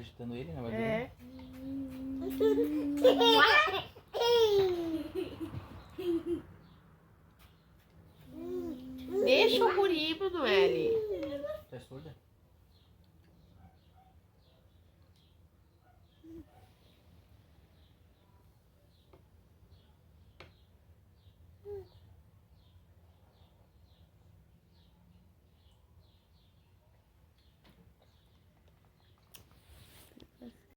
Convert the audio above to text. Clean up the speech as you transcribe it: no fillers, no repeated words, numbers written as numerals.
agitando ele, né? Vai É. Deixa o guri, Brunoeli. Tá surda?